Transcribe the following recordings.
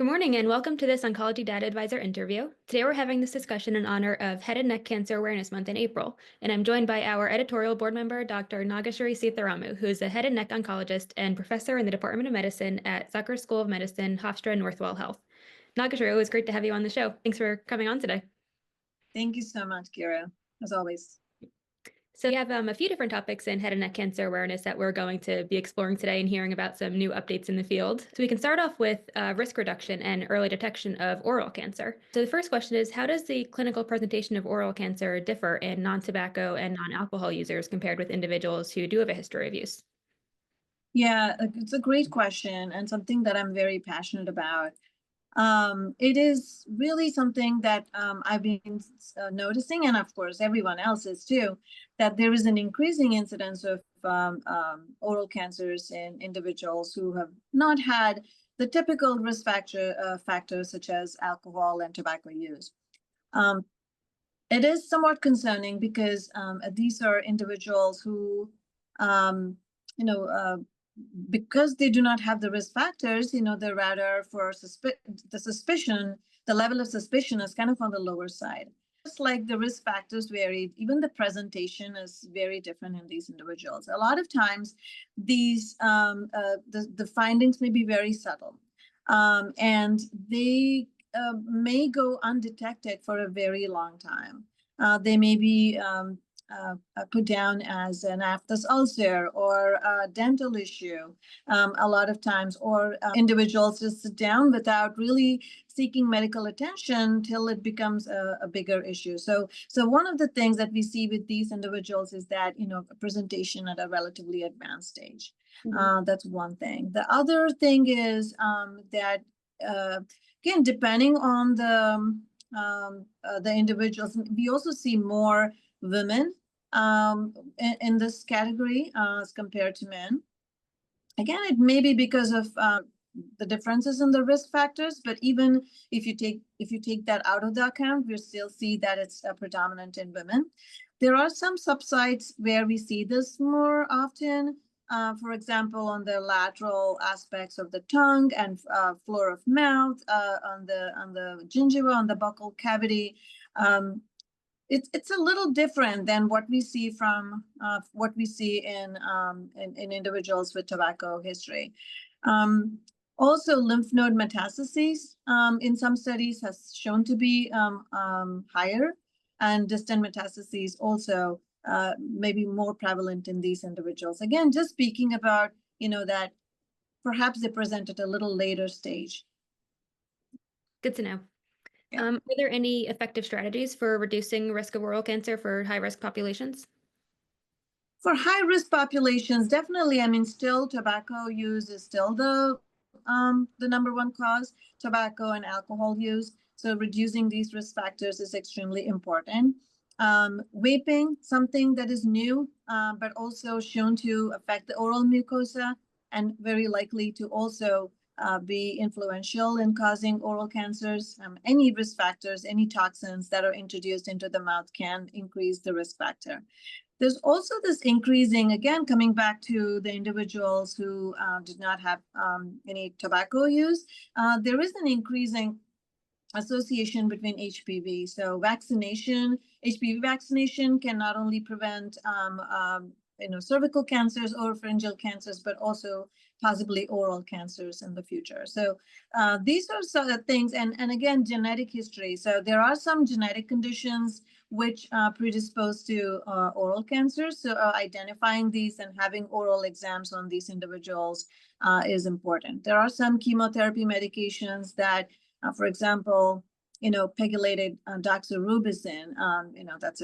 Good morning and welcome to this Oncology Data Advisor interview. Today we're having this discussion in honor of Head and Neck Cancer Awareness Month in April, and I'm joined by our editorial board member, Dr. Nagashree Seetharamu, who is a head and neck oncologist and professor in the Department of Medicine at Zucker School of Medicine, Hofstra, Northwell Health. Nagashree, it was great to have you on the show. Thanks for coming on today. Thank you so much, Kira, as always. So we have a few different topics in head and neck cancer awareness that we're going to be exploring today and hearing about some new updates in the field. So we can start off with risk reduction and early detection of oral cancer. So the first question is, how does the clinical presentation of oral cancer differ in non-tobacco and non-alcohol users compared with individuals who do have a history of use? Yeah, it's a great question and something that I'm very passionate about. It is really something that I've been noticing, and of course everyone else is too, that there is an increasing incidence of oral cancers in individuals who have not had the typical risk factors such as alcohol and tobacco use. It is somewhat concerning because these are individuals who, you know, because they do not have the risk factors, they're rather for the level of suspicion is kind of on the lower side. Just like the risk factors varied, even the presentation is very different in these individuals. A lot of times, these the findings may be very subtle, and they may go undetected for a very long time. They may be put down as an aphthous ulcer or a dental issue a lot of times, or individuals just sit down without really seeking medical attention till it becomes a bigger issue. So one of the things that we see with these individuals is that, presentation at a relatively advanced stage. That's one thing. The other thing is that, again, depending on the individuals, we also see more women in this category as compared to men. Again, it may be because of the differences in the risk factors, but even if you take that out of the account, we still see that it's predominant in women. There are some subsites where we see this more often. For example, on the lateral aspects of the tongue and floor of mouth, on the gingiva, on the buccal cavity. It's a little different than what we see in individuals with tobacco history. Also, lymph node metastases in some studies has shown to be higher, and distant metastases also may be more prevalent in these individuals. Again, just speaking about that perhaps they present at a little later stage. Good to know. Yeah. Are there any effective strategies for reducing risk of oral cancer for high-risk populations? For high-risk populations, definitely. I mean, still tobacco use is still the number one cause, tobacco and alcohol use. So reducing these risk factors is extremely important. Vaping, something that is new, but also shown to affect the oral mucosa and very likely to also be influential in causing oral cancers. Any risk factors, any toxins that are introduced into the mouth can increase the risk factor. There's also this increasing, again, coming back to the individuals who did not have any tobacco use, there is an increasing association between HPV. So HPV vaccination can not only prevent cervical cancers or pharyngeal cancers, but also possibly oral cancers in the future. So these are sort of things, and again, genetic history. So there are some genetic conditions which predispose to oral cancers. So identifying these and having oral exams on these individuals is important. There are some chemotherapy medications that, for example, pegylated doxorubicin, that's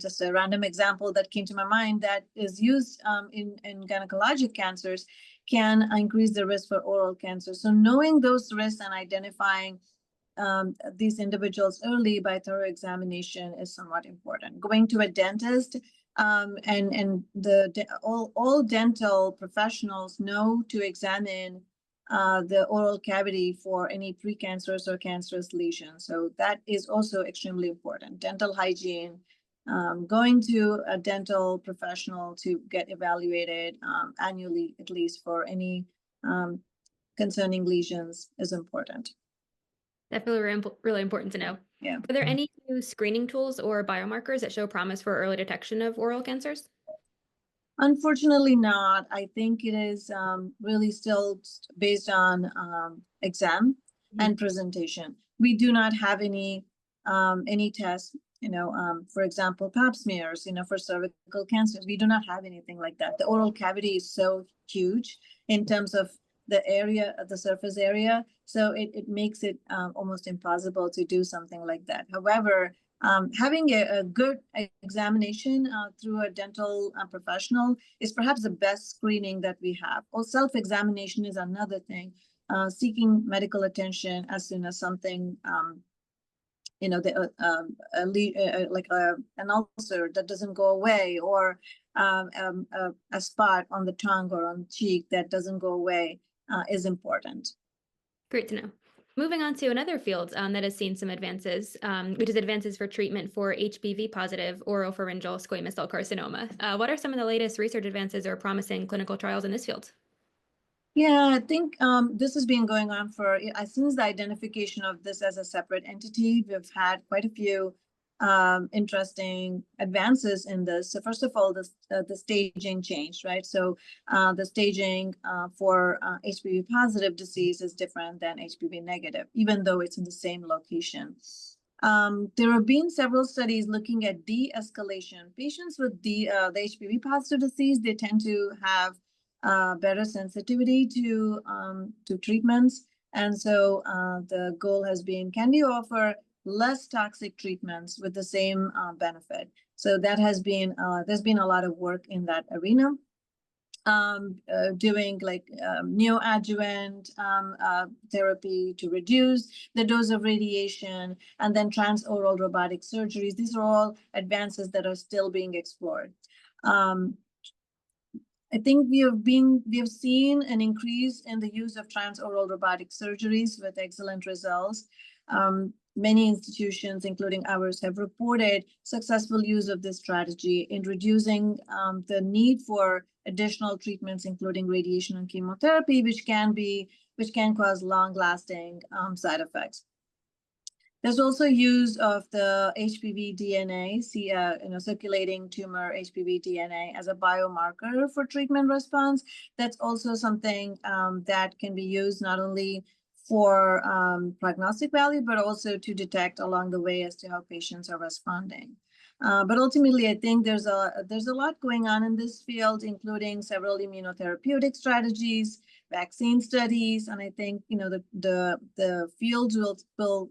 just a random example that came to my mind, that is used in gynecologic cancers, can increase the risk for oral cancer. So knowing those risks and identifying these individuals early by thorough examination is somewhat important. Going to a dentist, and all dental professionals know to examine the oral cavity for any precancerous or cancerous lesions. So that is also extremely important. Dental hygiene, going to a dental professional to get evaluated annually, at least for any concerning lesions is important. Definitely really important to know. Yeah. Are there any new screening tools or biomarkers that show promise for early detection of oral cancers? Unfortunately not. I think it is really still based on exam and presentation. We do not have any tests, for example, pap smears, for cervical cancers. We do not have anything like that. The oral cavity is so huge in terms of the area, the surface area. So it makes it almost impossible to do something like that. However, having a good examination through a dental professional is perhaps the best screening that we have. Or self-examination is another thing. Seeking medical attention as soon as something, like an ulcer that doesn't go away, or a spot on the tongue or on the cheek that doesn't go away is important. Great to know. Moving on to another field that has seen some advances, which is advances for treatment for HPV-positive oropharyngeal squamous cell carcinoma. What are some of the latest research advances or promising clinical trials in this field? Yeah, I think this has been going on for since the identification of this as a separate entity. We've had quite a few interesting advances in this. So first of all, the staging changed, right? So the staging for HPV positive disease is different than HPV negative, even though it's in the same location. There have been several studies looking at de-escalation. Patients with the HPV positive disease, they tend to have better sensitivity to treatments. And so the goal has been, can we offer less toxic treatments with the same benefit? So that has been, there's been a lot of work in that arena. Doing like neoadjuvant therapy to reduce the dose of radiation, and then transoral robotic surgeries. These are all advances that are still being explored. I think we have seen an increase in the use of transoral robotic surgeries with excellent results. Many institutions, including ours, have reported successful use of this strategy in reducing the need for additional treatments, including radiation and chemotherapy, which can cause long-lasting side effects. There's also use of the HPV DNA, circulating tumor HPV DNA as a biomarker for treatment response. That's also something that can be used not only for prognostic value, but also to detect along the way as to how patients are responding. But ultimately, I think there's a lot going on in this field, including several immunotherapeutic strategies, vaccine studies, and I think the field will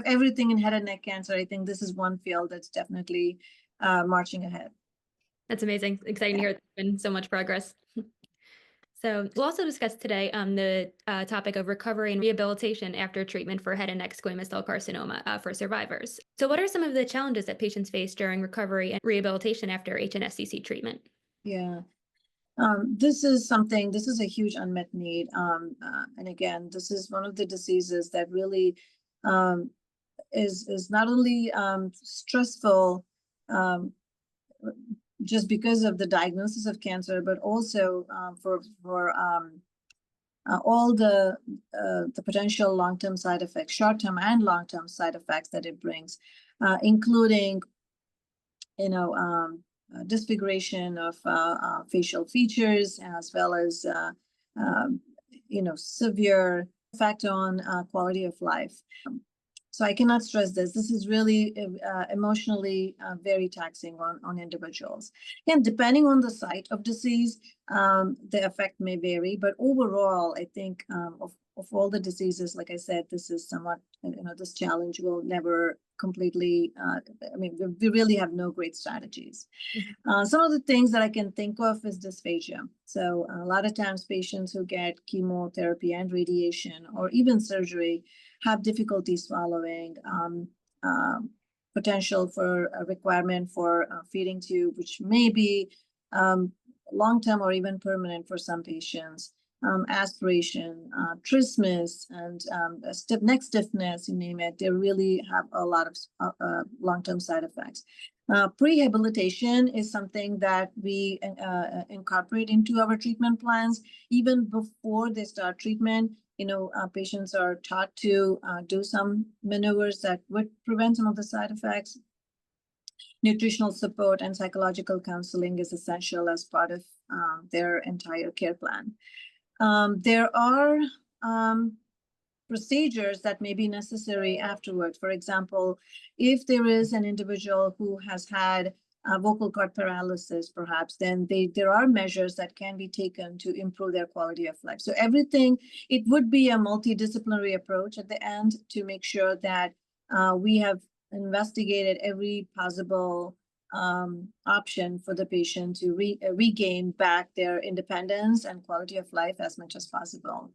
everything in head and neck cancer. I think this is one field that's definitely marching ahead. That's amazing. Exciting to hear there's been so much progress. So we'll also discuss today the topic of recovery and rehabilitation after treatment for head and neck squamous cell carcinoma for survivors. So what are some of the challenges that patients face during recovery and rehabilitation after HNSCC treatment? Yeah. This is a huge unmet need. And again, this is one of the diseases that really is not only stressful just because of the diagnosis of cancer, but also for all the potential long-term side effects, short-term and long-term side effects that it brings, including disfiguration of facial features, as well as severe effect on quality of life. So I cannot stress this. This is really emotionally very taxing on individuals. And depending on the site of disease, the effect may vary. But overall, I think of all the diseases, like I said, this is somewhat, this challenge will never completely, we really have no great strategies. Some of the things that I can think of is dysphagia. So a lot of times patients who get chemotherapy and radiation or even surgery have difficulty swallowing, potential for a requirement for a feeding tube, which may be long-term or even permanent for some patients. Aspiration, trismus, and neck stiffness, you name it, they really have a lot of long-term side effects. Prehabilitation is something that we incorporate into our treatment plans. Even before they start treatment, patients are taught to do some maneuvers that would prevent some of the side effects. Nutritional support and psychological counseling is essential as part of their entire care plan. There are procedures that may be necessary afterwards. For example, if there is an individual who has had vocal cord paralysis, perhaps, then there are measures that can be taken to improve their quality of life. So everything, it would be a multidisciplinary approach at the end to make sure that we have investigated every possible option for the patient to regain back their independence and quality of life as much as possible.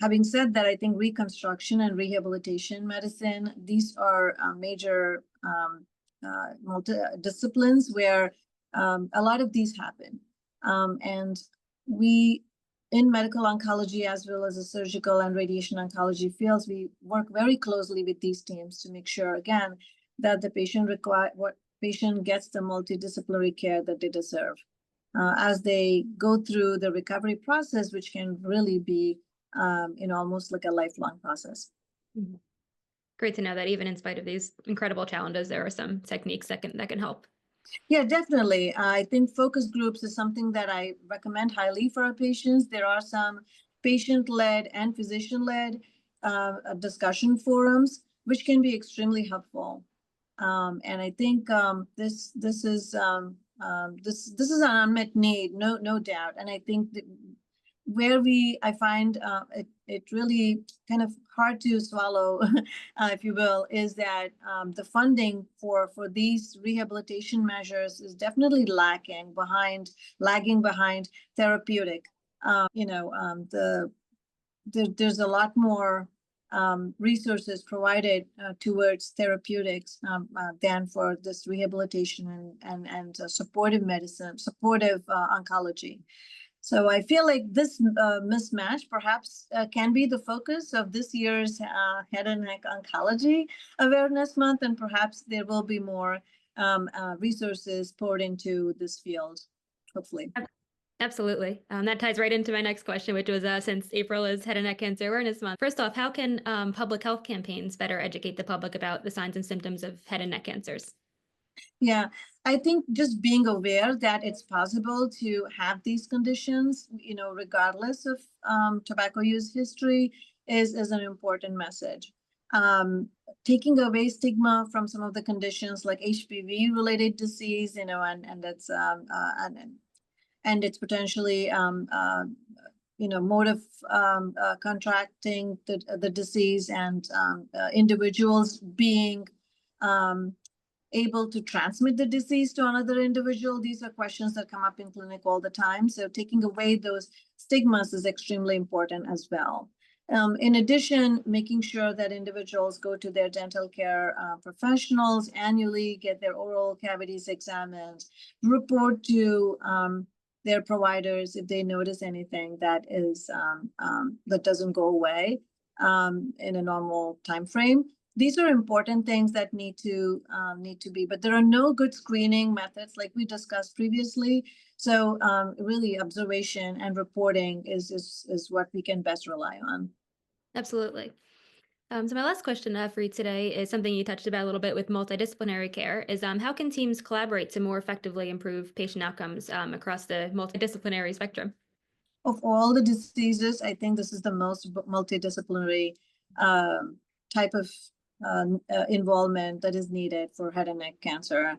Having said that, I think reconstruction and rehabilitation medicine, these are major multi-disciplines where a lot of these happen. And we, in medical oncology, as well as the surgical and radiation oncology fields, we work very closely with these teams to make sure, again, that the patient gets the multidisciplinary care that they deserve as they go through the recovery process, which can really be almost like a lifelong process. Mm-hmm. Great to know that even in spite of these incredible challenges, there are some techniques that can help. Yeah, definitely. I think focus groups is something that I recommend highly for our patients. There are some patient-led and physician-led discussion forums, which can be extremely helpful. And I think this is an unmet need, no doubt. And I think that where I find it really kind of hard to swallow, if you will, is that the funding for these rehabilitation measures is definitely lagging behind therapeutic. There's a lot more resources provided towards therapeutics than for this rehabilitation and supportive medicine, supportive oncology. So I feel like this mismatch perhaps can be the focus of this year's Head and Neck Oncology Awareness Month, and perhaps there will be more resources poured into this field, hopefully. Absolutely. That ties right into my next question, which was since April is Head and Neck Cancer Awareness Month. First off, how can public health campaigns better educate the public about the signs and symptoms of head and neck cancers? Yeah, I think just being aware that it's possible to have these conditions, regardless of tobacco use history is an important message. Taking away stigma from some of the conditions like HPV-related disease, and that's and it's potentially mode of contracting the disease, and individuals being able to transmit the disease to another individual. These are questions that come up in clinic all the time. So taking away those stigmas is extremely important as well. In addition, making sure that individuals go to their dental care professionals annually, get their oral cavities examined, report to their providers if they notice anything that is that doesn't go away in a normal time frame. These are important things that need to be, but there are no good screening methods like we discussed previously. So really observation and reporting is what we can best rely on. Absolutely. So my last question for you today is something you touched about a little bit with multidisciplinary care, is how can teams collaborate to more effectively improve patient outcomes across the multidisciplinary spectrum? Of all the diseases, I think this is the most multidisciplinary type of involvement that is needed for head and neck cancer.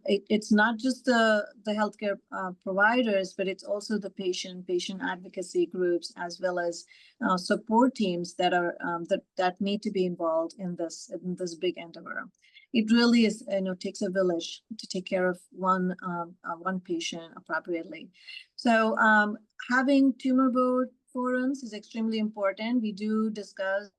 It's not just the healthcare providers, but it's also the patient advocacy groups, as well as support teams that are that need to be involved in this big endeavor. It really is, takes a village to take care of one patient appropriately. So having tumor board forums is extremely important. We do discuss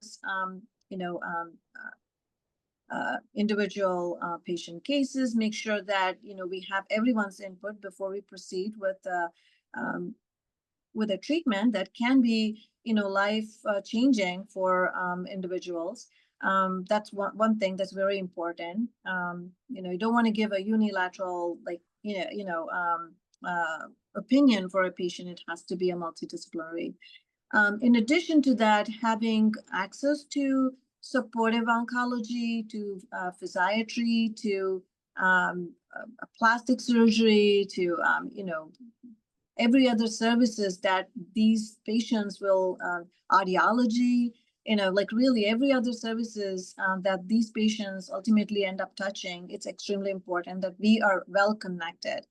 individual patient cases, make sure that we have everyone's input before we proceed with a treatment that can be life changing for individuals. That's one thing that's very important. You don't want to give a unilateral, like, opinion for a patient. It has to be a multidisciplinary. In addition to that, having access to supportive oncology, to physiatry, to plastic surgery, to every other services that these patients will, audiology, like really every other services that these patients ultimately end up touching. It's extremely important that we are well connected.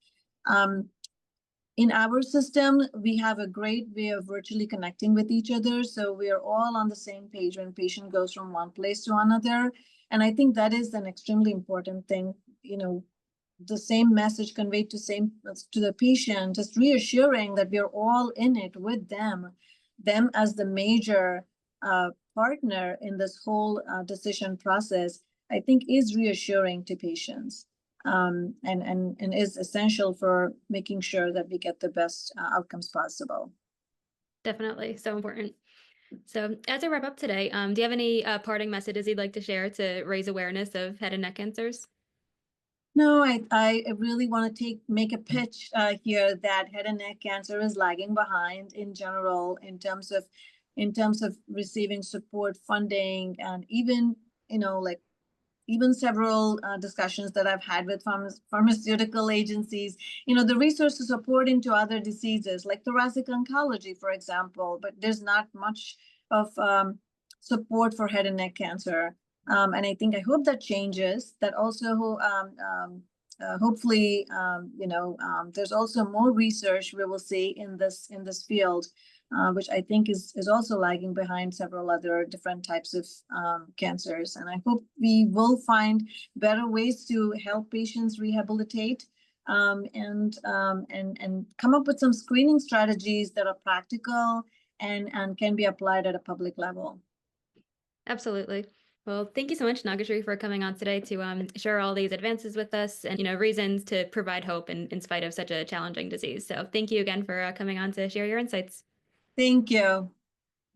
In our system, we have a great way of virtually connecting with each other. So we are all on the same page when patient goes from one place to another. And I think that is an extremely important thing, the same message conveyed to the patient, just reassuring that we're all in it with them as the major partner in this whole decision process, I think is reassuring to patients. And is essential for making sure that we get the best outcomes possible. Definitely. So important. So as I wrap up today, do you have any parting messages you'd like to share to raise awareness of head and neck cancers? No, I really want to make a pitch here that head and neck cancer is lagging behind in general in terms of receiving support, funding, and even like even several discussions that I've had with pharmaceutical agencies, the research is supporting to other diseases like thoracic oncology, for example, but there's not much of support for head and neck cancer. And I hope that changes. That also, hopefully, there's also more research we will see in this field, which I think is also lagging behind several other different types of cancers. And I hope we will find better ways to help patients rehabilitate, and come up with some screening strategies that are practical and can be applied at a public level. Absolutely. Well, thank you so much, Nagashree, for coming on today to share all these advances with us and reasons to provide hope in spite of such a challenging disease. So thank you again for coming on to share your insights. Thank you.